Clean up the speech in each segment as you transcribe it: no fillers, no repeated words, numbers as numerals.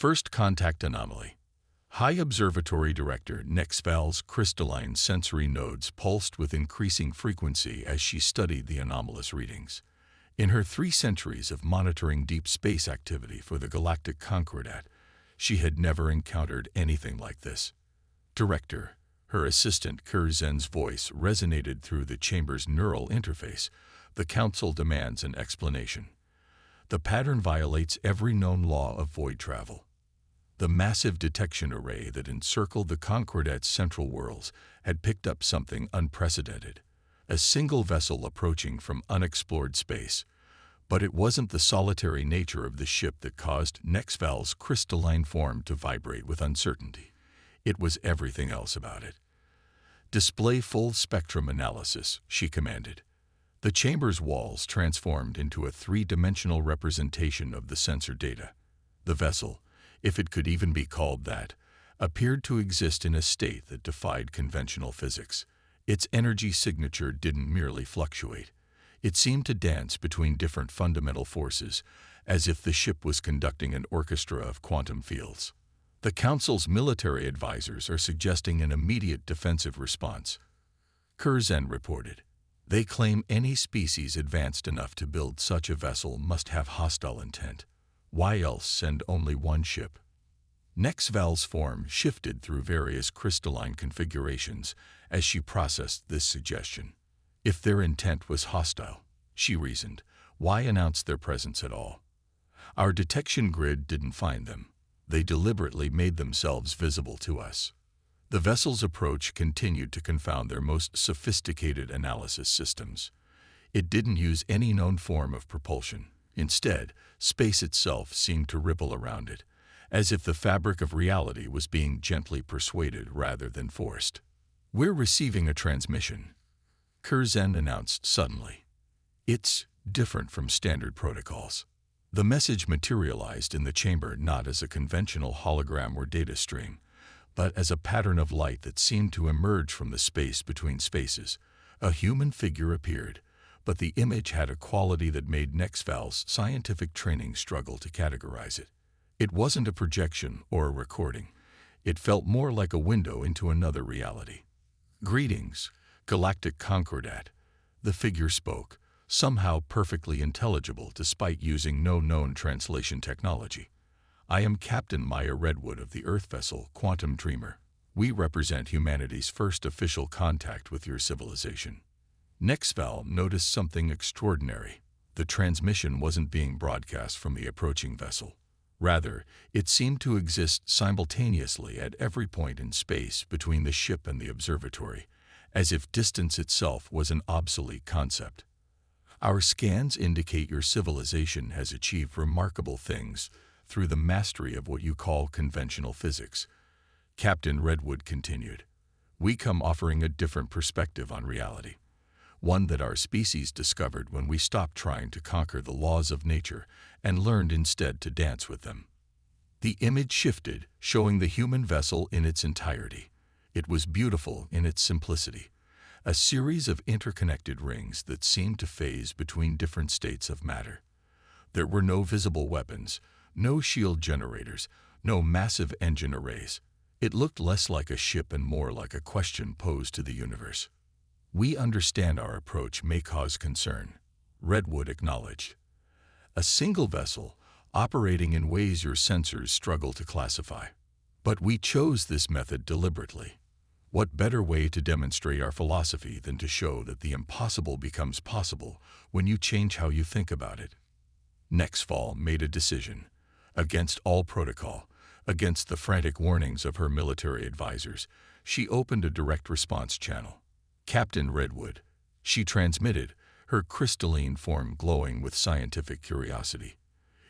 First contact anomaly. High Observatory Director Nexval's crystalline sensory nodes pulsed with increasing frequency as she studied the anomalous readings. In her 3 centuries of monitoring deep space activity for the Galactic Concordat, she had never encountered anything like this. Director, her assistant Kurzen's voice resonated through the chamber's neural interface. The Council demands an explanation. The pattern violates every known law of void travel. The massive detection array that encircled the Concordat's central worlds had picked up something unprecedented. A single vessel approaching from unexplored space. But it wasn't the solitary nature of the ship that caused Nexval's crystalline form to vibrate with uncertainty. It was everything else about it. Display full spectrum analysis, she commanded. The chamber's walls transformed into a 3-dimensional representation of the sensor data. The vessel, if it could even be called that, appeared to exist in a state that defied conventional physics. Its energy signature didn't merely fluctuate. It seemed to dance between different fundamental forces, as if the ship was conducting an orchestra of quantum fields. The Council's military advisors are suggesting an immediate defensive response, Kurzen reported. They claim any species advanced enough to build such a vessel must have hostile intent. Why else send only one ship? Nexval's form shifted through various crystalline configurations as she processed this suggestion. If their intent was hostile, she reasoned, why announce their presence at all? Our detection grid didn't find them. They deliberately made themselves visible to us. The vessel's approach continued to confound their most sophisticated analysis systems. It didn't use any known form of propulsion. Instead, space itself seemed to ripple around it, as if the fabric of reality was being gently persuaded rather than forced. We're receiving a transmission, Kurzen announced suddenly. It's different from standard protocols. The message materialized in the chamber not as a conventional hologram or data stream, but as a pattern of light that seemed to emerge from the space between spaces. A human figure appeared, but the image had a quality that made Nexval's scientific training struggle to categorize it. It wasn't a projection or a recording. It felt more like a window into another reality. Greetings, Galactic Concordat. The figure spoke, somehow perfectly intelligible despite using no known translation technology. I am Captain Maya Redwood of the Earth vessel Quantum Dreamer. We represent humanity's first official contact with your civilization. Nexval noticed something extraordinary. The transmission wasn't being broadcast from the approaching vessel. Rather, it seemed to exist simultaneously at every point in space between the ship and the observatory, as if distance itself was an obsolete concept. Our scans indicate your civilization has achieved remarkable things through the mastery of what you call conventional physics. Captain Redwood continued. We come offering a different perspective on reality. One that our species discovered when we stopped trying to conquer the laws of nature and learned instead to dance with them. The image shifted, showing the human vessel in its entirety. It was beautiful in its simplicity, a series of interconnected rings that seemed to phase between different states of matter. There were no visible weapons, no shield generators, no massive engine arrays. It looked less like a ship and more like a question posed to the universe. We understand our approach may cause concern, Redwood acknowledged. A single vessel, operating in ways your sensors struggle to classify. But we chose this method deliberately. What better way to demonstrate our philosophy than to show that the impossible becomes possible when you change how you think about it? Nexval made a decision. Against all protocol, against the frantic warnings of her military advisors, she opened a direct response channel. Captain Redwood, she transmitted, her crystalline form glowing with scientific curiosity.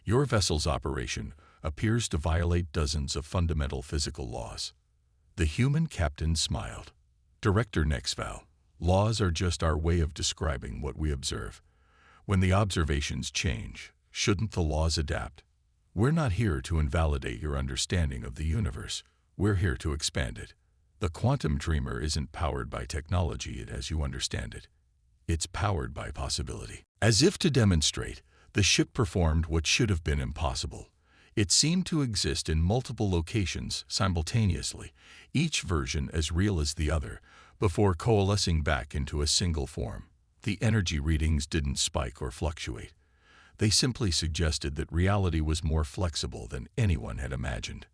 Your vessel's operation appears to violate dozens of fundamental physical laws. The human captain smiled. Director Nexval, laws are just our way of describing what we observe. When the observations change, shouldn't the laws adapt? We're not here to invalidate your understanding of the universe. We're here to expand it. The Quantum Dreamer isn't powered by technology as you understand it. It's powered by possibility. As if to demonstrate, the ship performed what should have been impossible. It seemed to exist in multiple locations simultaneously, each version as real as the other, before coalescing back into a single form. The energy readings didn't spike or fluctuate. They simply suggested that reality was more flexible than anyone had imagined.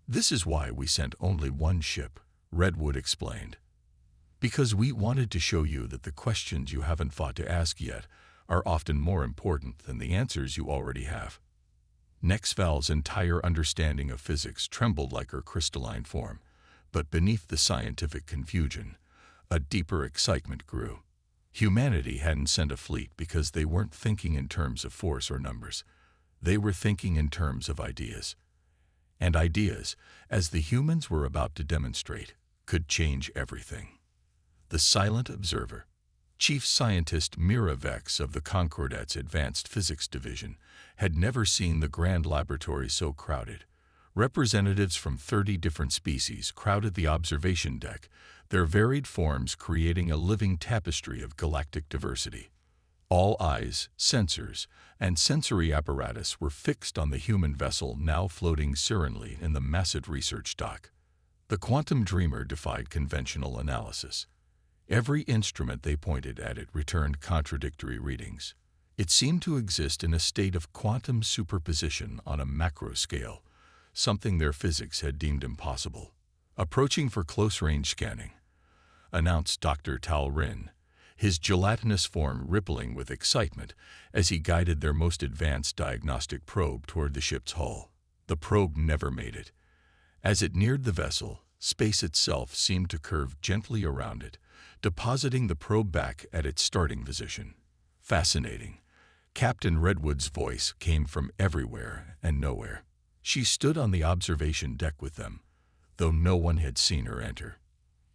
"This is why we sent only one ship," Redwood explained. "Because we wanted to show you that the questions you haven't thought to ask yet are often more important than the answers you already have." Nexval's entire understanding of physics trembled like her crystalline form, but beneath the scientific confusion, a deeper excitement grew. Humanity hadn't sent a fleet because they weren't thinking in terms of force or numbers. They were thinking in terms of ideas. And ideas, as the humans were about to demonstrate, could change everything. The silent observer, Chief Scientist Mira Vex of the Concordet's Advanced Physics Division, had never seen the grand laboratory so crowded. Representatives from 30 different species crowded the observation deck, their varied forms creating a living tapestry of galactic diversity. All eyes, sensors, and sensory apparatus were fixed on the human vessel now floating serenely in the massive research dock. The quantum dreamer defied conventional analysis. Every instrument they pointed at it returned contradictory readings. It seemed to exist in a state of quantum superposition on a macro scale, something their physics had deemed impossible. "Approaching for close-range scanning," announced Dr. Talrin, his gelatinous form rippling with excitement as he guided their most advanced diagnostic probe toward the ship's hull. The probe never made it. As it neared the vessel, space itself seemed to curve gently around it, depositing the probe back at its starting position. "Fascinating." Captain Redwood's voice came from everywhere and nowhere. She stood on the observation deck with them, though no one had seen her enter.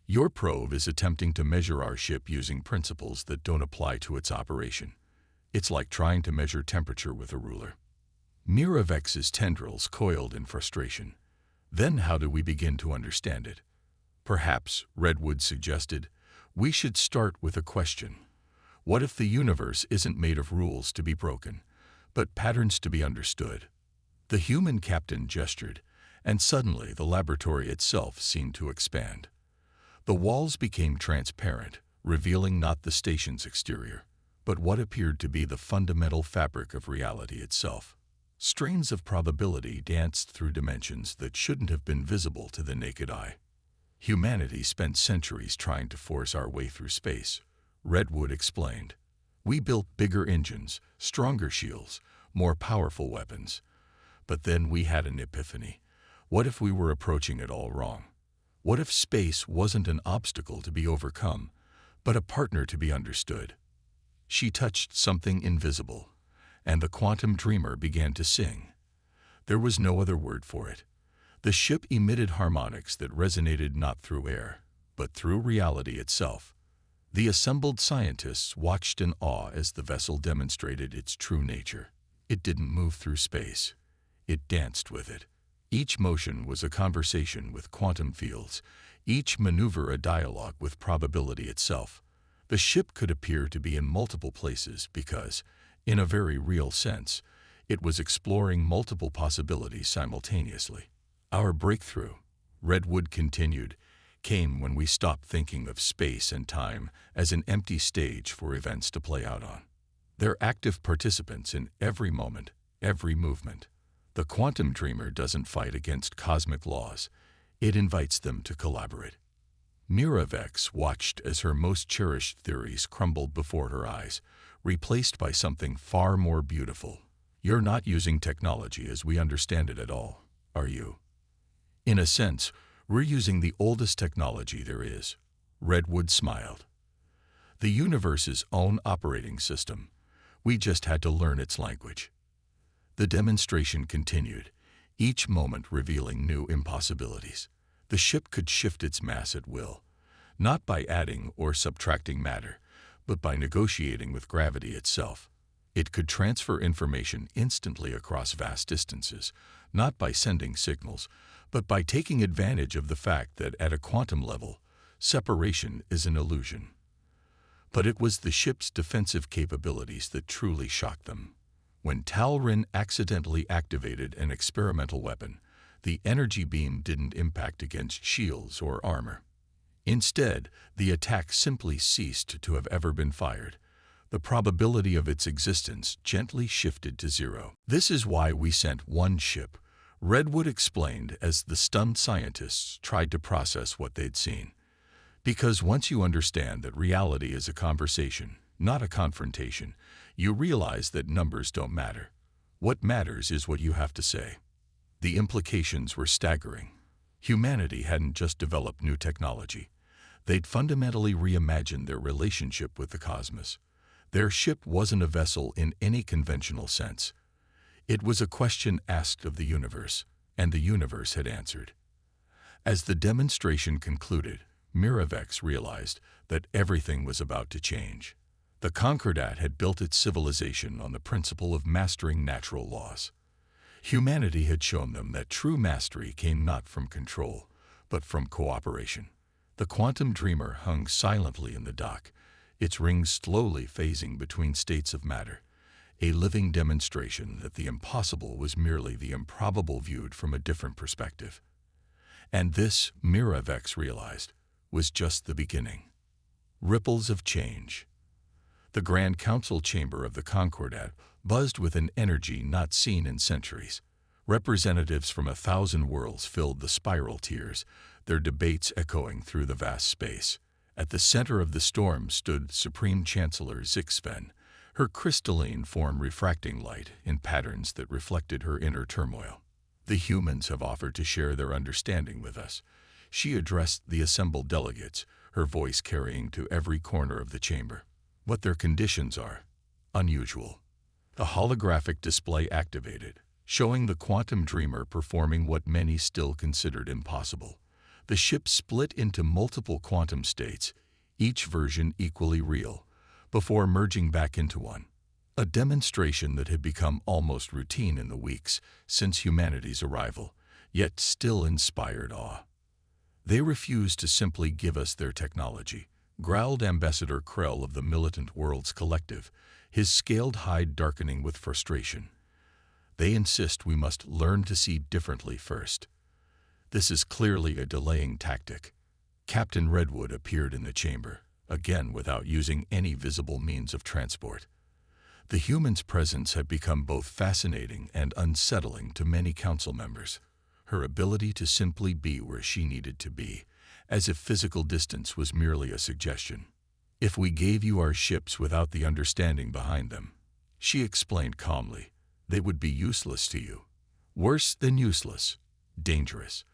"Your probe is attempting to measure our ship using principles that don't apply to its operation. It's like trying to measure temperature with a ruler." Mira Vex's tendrils coiled in frustration. "Then how do we begin to understand it?" "Perhaps," Redwood suggested, "we should start with a question. What if the universe isn't made of rules to be broken, but patterns to be understood?" The human captain gestured, and suddenly the laboratory itself seemed to expand. The walls became transparent, revealing not the station's exterior, but what appeared to be the fundamental fabric of reality itself. Strains of probability danced through dimensions that shouldn't have been visible to the naked eye. "Humanity spent centuries trying to force our way through space," Redwood explained. "We built bigger engines, stronger shields, more powerful weapons. But then we had an epiphany. What if we were approaching it all wrong? What if space wasn't an obstacle to be overcome, but a partner to be understood?" She touched something invisible, and the quantum dreamer began to sing. There was no other word for it. The ship emitted harmonics that resonated not through air, but through reality itself. The assembled scientists watched in awe as the vessel demonstrated its true nature. It didn't move through space. It danced with it. Each motion was a conversation with quantum fields, each maneuver a dialogue with probability itself. The ship could appear to be in multiple places because, in a very real sense, it was exploring multiple possibilities simultaneously. "Our breakthrough," Redwood continued, "came when we stopped thinking of space and time as an empty stage for events to play out on. They're active participants in every moment, every movement. The quantum dreamer doesn't fight against cosmic laws. It invites them to collaborate." Mira Vex watched as her most cherished theories crumbled before her eyes, replaced by something far more beautiful. "You're not using technology as we understand it at all, are you?" "In a sense, we're using the oldest technology there is," Redwood smiled. "The universe's own operating system. We just had to learn its language." The demonstration continued, each moment revealing new impossibilities. The ship could shift its mass at will, not by adding or subtracting matter, but by negotiating with gravity itself. It could transfer information instantly across vast distances, not by sending signals, but by taking advantage of the fact that at a quantum level, separation is an illusion. But it was the ship's defensive capabilities that truly shocked them. When Talrin accidentally activated an experimental weapon, the energy beam didn't impact against shields or armor. Instead, the attack simply ceased to have ever been fired. The probability of its existence gently shifted to zero. "This is why we sent one ship," Redwood explained as the stunned scientists tried to process what they'd seen. "Because once you understand that reality is a conversation, not a confrontation, you realize that numbers don't matter. What matters is what you have to say." The implications were staggering. Humanity hadn't just developed new technology. They'd fundamentally reimagined their relationship with the cosmos. Their ship wasn't a vessel in any conventional sense. It was a question asked of the universe, and the universe had answered. As the demonstration concluded, Miravex realized that everything was about to change. The Concordat had built its civilization on the principle of mastering natural laws. Humanity had shown them that true mastery came not from control, but from cooperation. The quantum dreamer hung silently in the dock, its rings slowly phasing between states of matter, a living demonstration that the impossible was merely the improbable viewed from a different perspective. And this, Miravex realized, was just the beginning. Ripples of change. The Grand Council chamber of the Concordat buzzed with an energy not seen in centuries. Representatives from 1,000 worlds filled the spiral tiers, their debates echoing through the vast space. At the center of the storm stood Supreme Chancellor Zixven, her crystalline form refracting light in patterns that reflected her inner turmoil. "The humans have offered to share their understanding with us," she addressed the assembled delegates, her voice carrying to every corner of the chamber. "What their conditions are unusual." The holographic display activated, showing the quantum dreamer performing what many still considered impossible. The ship split into multiple quantum states, each version equally real, before merging back into one. A demonstration that had become almost routine in the weeks since humanity's arrival, yet still inspired awe. "They refuse to simply give us their technology," growled Ambassador Krell of the Militant Worlds Collective, his scaled hide darkening with frustration. "They insist we must learn to see differently first." "This is clearly a delaying tactic." Captain Redwood appeared in the chamber, again without using any visible means of transport. The human's presence had become both fascinating and unsettling to many council members. Her ability to simply be where she needed to be, as if physical distance was merely a suggestion. "If we gave you our ships without the understanding behind them," she explained calmly, "they would be useless to you. Worse than useless, dangerous.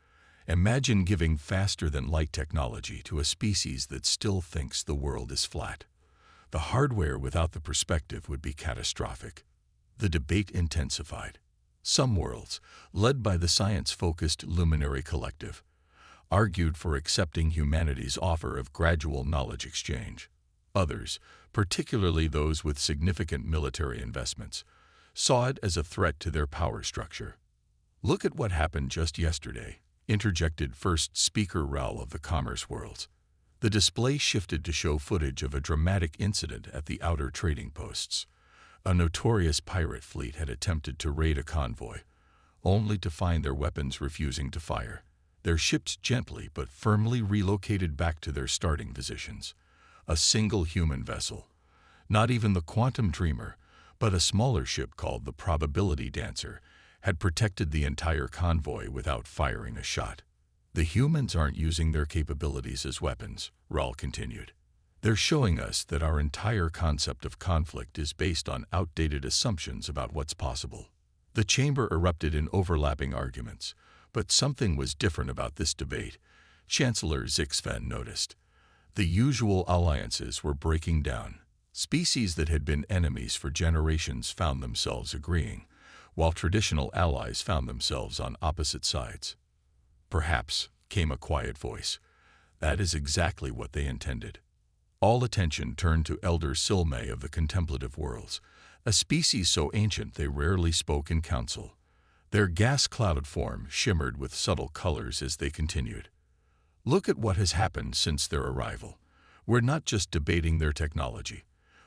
Imagine giving faster-than-light technology to a species that still thinks the world is flat. The hardware without the perspective would be catastrophic." The debate intensified. Some worlds, led by the science-focused Luminary Collective, argued for accepting humanity's offer of gradual knowledge exchange. Others, particularly those with significant military investments, saw it as a threat to their power structure. "Look at what happened just yesterday," interjected First Speaker Raoul of the Commerce Worlds. The display shifted to show footage of a dramatic incident at the outer trading posts. A notorious pirate fleet had attempted to raid a convoy, only to find their weapons refusing to fire. Their ships gently but firmly relocated back to their starting positions. A single human vessel, not even the Quantum Dreamer, but a smaller ship called the Probability Dancer, had protected the entire convoy without firing a shot. "The humans aren't using their capabilities as weapons," Raoul continued. "They're showing us that our entire concept of conflict is based on outdated assumptions about what's possible." The chamber erupted in overlapping arguments, but something was different about this debate, Chancellor Zixven noticed. The usual alliances were breaking down. Species that had been enemies for generations found themselves agreeing, while traditional allies found themselves on opposite sides. "Perhaps," came a quiet voice, "that is exactly what they intended." All attention turned to Elder Silme of the Contemplative Worlds, a species so ancient they rarely spoke in council. Their gas-clouded form shimmered with subtle colors as they continued. "Look at what has happened since their arrival. We're not just debating their technology.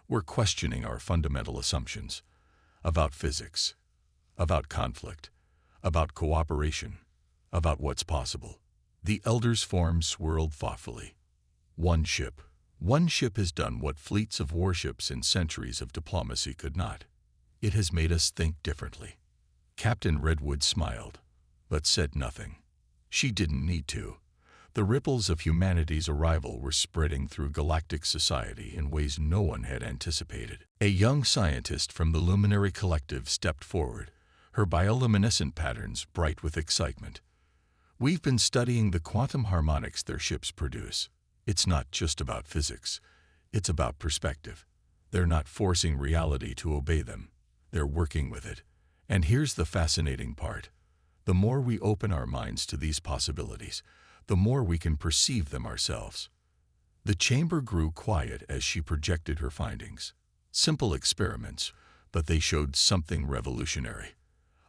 We're questioning our fundamental assumptions. about physics, about conflict, about cooperation, about what's possible. The elders' form swirled thoughtfully. One ship. One ship has done what fleets of warships and centuries of diplomacy could not. It has made us think differently. Captain Redwood smiled, but said nothing. She didn't need to. The ripples of humanity's arrival were spreading through galactic society in ways no one had anticipated. A young scientist from the Luminary Collective stepped forward, her bioluminescent patterns bright with excitement. We've been studying the quantum harmonics their ships produce. It's not just about physics. It's about perspective. They're not forcing reality to obey them. They're working with it. And here's the fascinating part. The more we open our minds to these possibilities, the more we can perceive them ourselves. The chamber grew quiet as she projected her findings. Simple experiments, but they showed something revolutionary.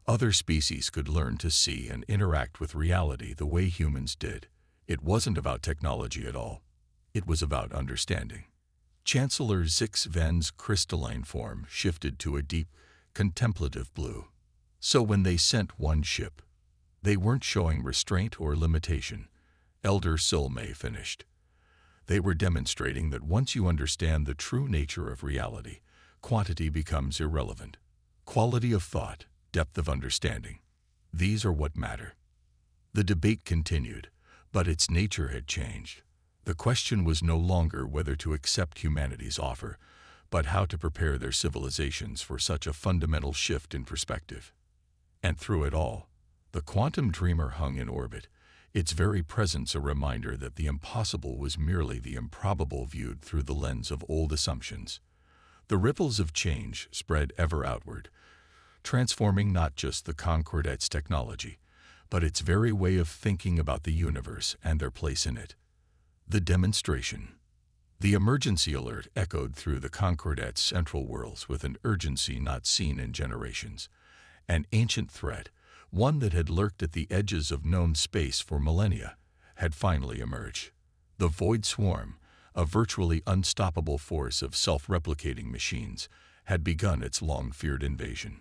Other species could learn to see and interact with reality the way humans did. It wasn't about technology at all. It was about understanding. Chancellor Zix Ven's crystalline form shifted to a deep, contemplative blue. So when they sent one ship, they weren't showing restraint or limitation. Elder Silmay finished. They were demonstrating that once you understand the true nature of reality, quantity becomes irrelevant. Quality of thought, depth of understanding, these are what matter. The debate continued, but its nature had changed. The question was no longer whether to accept humanity's offer, but how to prepare their civilizations for such a fundamental shift in perspective. And through it all, the quantum dreamer hung in orbit, its very presence a reminder that the impossible was merely the improbable viewed through the lens of old assumptions. The ripples of change spread ever outward, transforming not just the Concordette's technology, but its very way of thinking about the universe and their place in it. The demonstration. The emergency alert echoed through the Concordette's central worlds with an urgency not seen in generations. An ancient threat, one that had lurked at the edges of known space for millennia, had finally emerged. The Void Swarm, a virtually unstoppable force of self-replicating machines, had begun its long-feared invasion.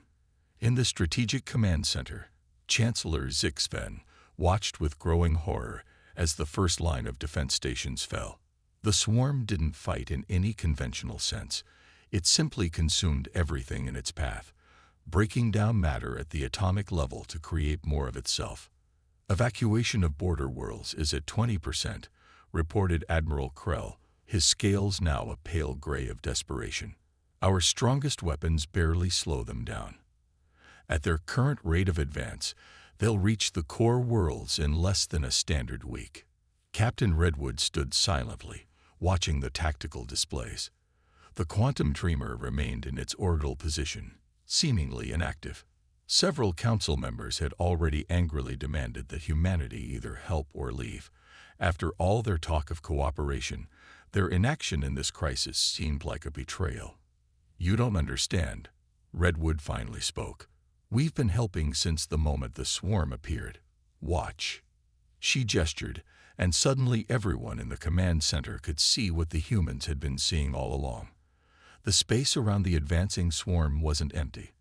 In the Strategic Command Center, Chancellor Zix Ven watched with growing horror as the first line of defense stations fell. The swarm didn't fight in any conventional sense. It simply consumed everything in its path, breaking down matter at the atomic level to create more of itself. Evacuation of border worlds is at 20%, reported Admiral Krell, his scales now a pale gray of desperation. Our strongest weapons barely slow them down. At their current rate of advance, they'll reach the core worlds in less than a standard week. Captain Redwood stood silently, watching the tactical displays. The quantum dreamer remained in its orbital position, seemingly inactive. Several council members had already angrily demanded that humanity either help or leave. After all their talk of cooperation, their inaction in this crisis seemed like a betrayal. "You don't understand," Redwood finally spoke. "We've been helping since the moment the swarm appeared. Watch." She gestured, and suddenly everyone in the command center could see what the humans had been seeing all along. The space around the advancing swarm wasn't empty.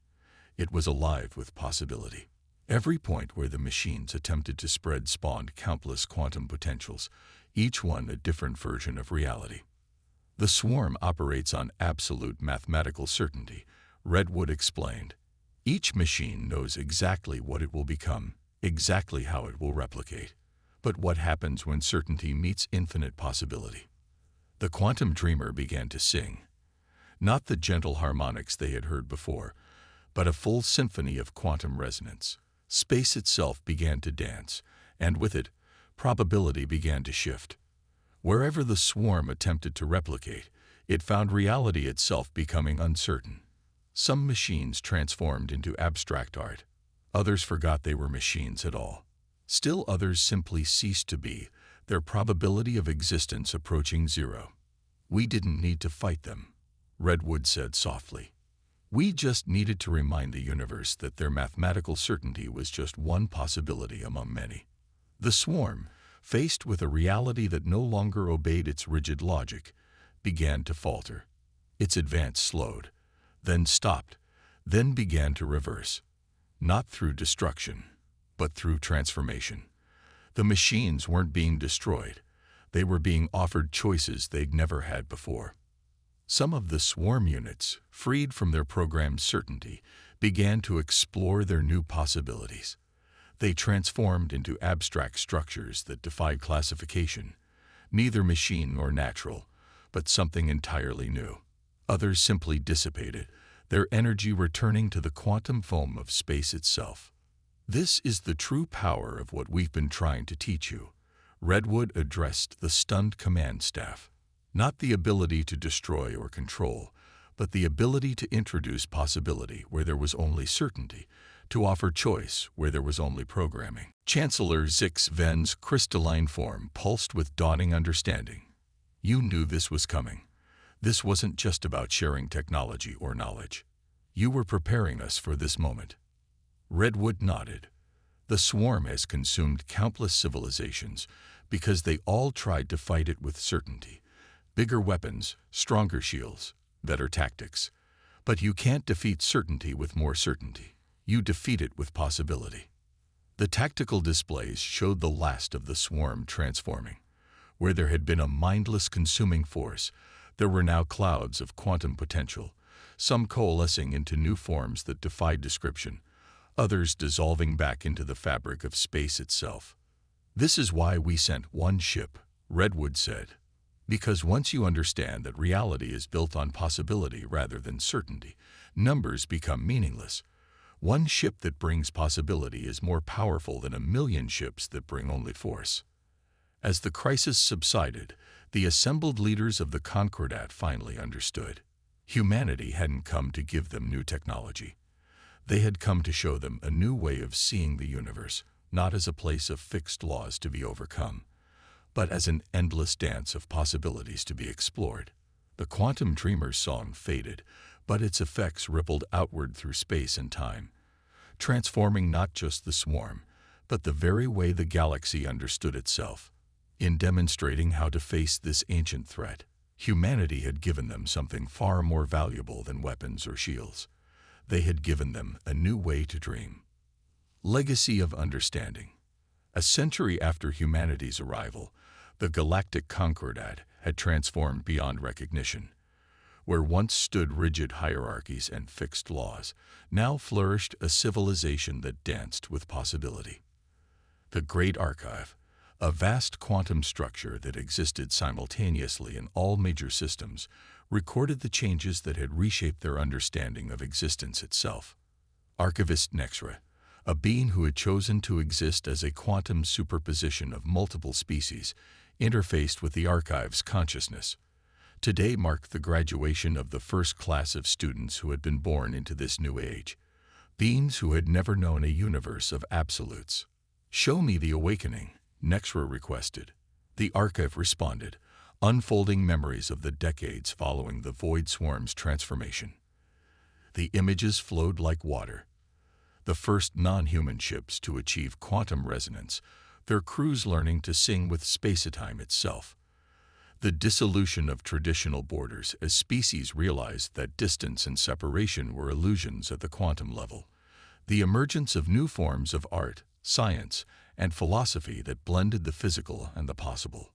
It was alive with possibility. Every point where the machines attempted to spread spawned countless quantum potentials, each one a different version of reality. The swarm operates on absolute mathematical certainty, Redwood explained. Each machine knows exactly what it will become, exactly how it will replicate. But what happens when certainty meets infinite possibility? The quantum dreamer began to sing. Not the gentle harmonics they had heard before, but a full symphony of quantum resonance. Space itself began to dance, and with it, probability began to shift. Wherever the swarm attempted to replicate, it found reality itself becoming uncertain. Some machines transformed into abstract art. Others forgot they were machines at all. Still others simply ceased to be, their probability of existence approaching zero. "We didn't need to fight them," Redwood said softly. "We just needed to remind the universe that their mathematical certainty was just one possibility among many." The swarm, faced with a reality that no longer obeyed its rigid logic, began to falter. Its advance slowed, then stopped, then began to reverse, not through destruction, but through transformation. The machines weren't being destroyed. They were being offered choices they'd never had before. Some of the swarm units, freed from their programmed certainty, began to explore their new possibilities. They transformed into abstract structures that defied classification, neither machine nor natural, but something entirely new. Others simply dissipated, their energy returning to the quantum foam of space itself. This is the true power of what we've been trying to teach you, Redwood addressed the stunned command staff. Not the ability to destroy or control, but the ability to introduce possibility where there was only certainty, to offer choice where there was only programming. Chancellor Zix Ven's crystalline form pulsed with dawning understanding. You knew this was coming. This wasn't just about sharing technology or knowledge. You were preparing us for this moment. Redwood nodded. The swarm has consumed countless civilizations because they all tried to fight it with certainty. Bigger weapons, stronger shields, better tactics. But you can't defeat certainty with more certainty. You defeat it with possibility. The tactical displays showed the last of the swarm transforming. Where there had been a mindless consuming force, there were now clouds of quantum potential, some coalescing into new forms that defied description, others dissolving back into the fabric of space itself. This is why we sent one ship, Redwood said. Because once you understand that reality is built on possibility rather than certainty, numbers become meaningless. One ship that brings possibility is more powerful than 1,000,000 ships that bring only force. As the crisis subsided, the assembled leaders of the Concordat finally understood. Humanity hadn't come to give them new technology. They had come to show them a new way of seeing the universe, not as a place of fixed laws to be overcome, but as an endless dance of possibilities to be explored. The quantum dreamer's song faded, but its effects rippled outward through space and time, transforming not just the swarm, but the very way the galaxy understood itself. In demonstrating how to face this ancient threat, humanity had given them something far more valuable than weapons or shields. They had given them a new way to dream. Legacy of understanding. A century after humanity's arrival, the galactic Concordat had transformed beyond recognition. Where once stood rigid hierarchies and fixed laws, now flourished a civilization that danced with possibility. The Great Archive, a vast quantum structure that existed simultaneously in all major systems, recorded the changes that had reshaped their understanding of existence itself. Archivist Nexra, a being who had chosen to exist as a quantum superposition of multiple species, interfaced with the archive's consciousness. Today marked the graduation of the first class of students who had been born into this new age, beings who had never known a universe of absolutes. "Show me the awakening," Nexra requested. The archive responded, unfolding memories of the decades following the Void Swarm's transformation. The images flowed like water. The first non-human ships to achieve quantum resonance, their crews learning to sing with space-time itself. The dissolution of traditional borders as species realized that distance and separation were illusions at the quantum level. The emergence of new forms of art, science, and philosophy that blended the physical and the possible.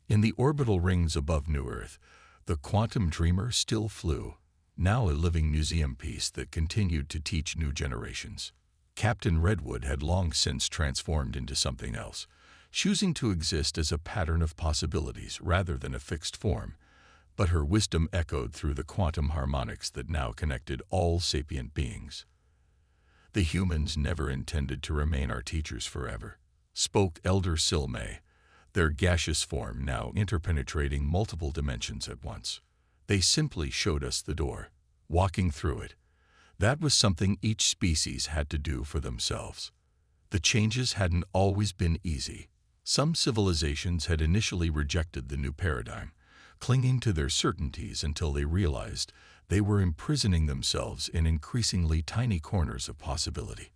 In the orbital rings above New Earth, the quantum dreamer still flew, now a living museum piece that continued to teach new generations. Captain Redwood had long since transformed into something else, choosing to exist as a pattern of possibilities rather than a fixed form, but her wisdom echoed through the quantum harmonics that now connected all sapient beings. "The humans never intended to remain our teachers forever," spoke Elder Silmay, their gaseous form now interpenetrating multiple dimensions at once. "They simply showed us the door. Walking through it, that was something each species had to do for themselves. The changes hadn't always been easy. Some civilizations had initially rejected the new paradigm, clinging to their certainties until they realized they were imprisoning themselves in increasingly tiny corners of possibility.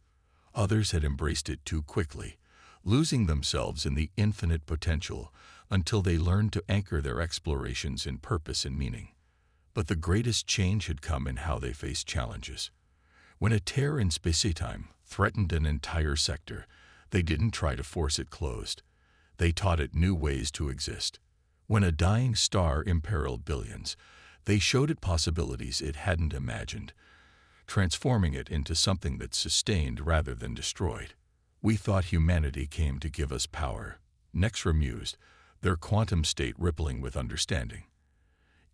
Others had embraced it too quickly, losing themselves in the infinite potential until they learned to anchor their explorations in purpose and meaning. But the greatest change had come in how they faced challenges. When a tear in spacetime threatened an entire sector, they didn't try to force it closed. They taught it new ways to exist. When a dying star imperiled billions, they showed it possibilities it hadn't imagined, transforming it into something that sustained rather than destroyed. We thought humanity came to give us power, Nexra mused, their quantum state rippling with understanding.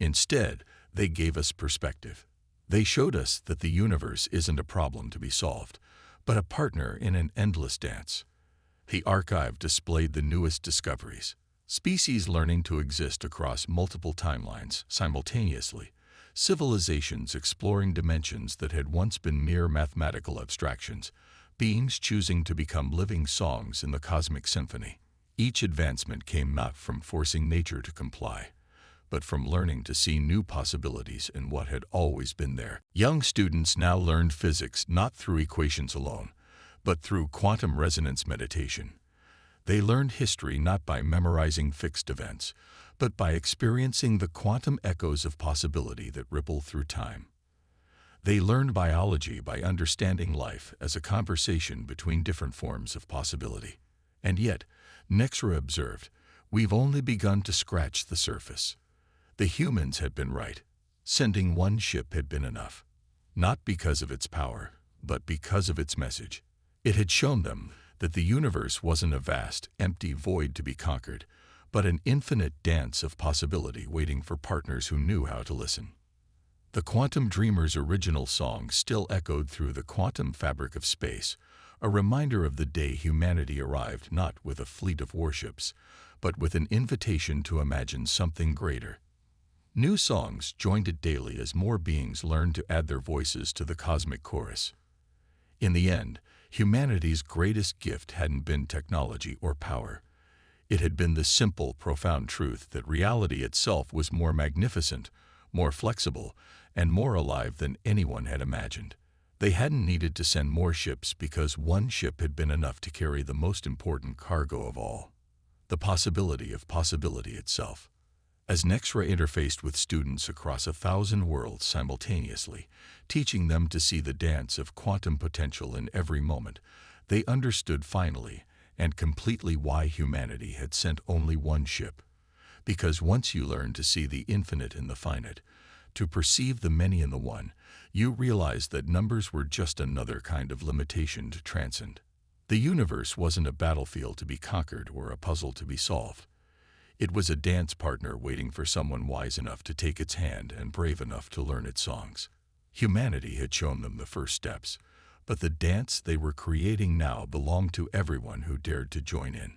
Instead, they gave us perspective. They showed us that the universe isn't a problem to be solved, but a partner in an endless dance. The archive displayed the newest discoveries, species learning to exist across multiple timelines simultaneously, civilizations exploring dimensions that had once been mere mathematical abstractions, beings choosing to become living songs in the cosmic symphony. Each advancement came not from forcing nature to comply, but from learning to see new possibilities in what had always been there. Young students now learned physics not through equations alone, but through quantum resonance meditation. They learned history not by memorizing fixed events, but by experiencing the quantum echoes of possibility that ripple through time. They learned biology by understanding life as a conversation between different forms of possibility. And yet, Nexra observed, we've only begun to scratch the surface. The humans had been right. Sending one ship had been enough. Not because of its power, but because of its message. It had shown them that the universe wasn't a vast, empty void to be conquered, but an infinite dance of possibility waiting for partners who knew how to listen. The Quantum Dreamer's original song still echoed through the quantum fabric of space, a reminder of the day humanity arrived not with a fleet of warships, but with an invitation to imagine something greater. New songs joined it daily as more beings learned to add their voices to the cosmic chorus. In the end, humanity's greatest gift hadn't been technology or power. It had been the simple, profound truth that reality itself was more magnificent, more flexible, and more alive than anyone had imagined. They hadn't needed to send more ships because one ship had been enough to carry the most important cargo of all, the possibility of possibility itself. As Nexra interfaced with students across 1,000 worlds simultaneously, teaching them to see the dance of quantum potential in every moment, they understood finally and completely why humanity had sent only one ship. Because once you learn to see the infinite in the finite, to perceive the many in the one, you realize that numbers were just another kind of limitation to transcend. The universe wasn't a battlefield to be conquered or a puzzle to be solved. It was a dance partner waiting for someone wise enough to take its hand and brave enough to learn its songs. Humanity had shown them the first steps, but the dance they were creating now belonged to everyone who dared to join in.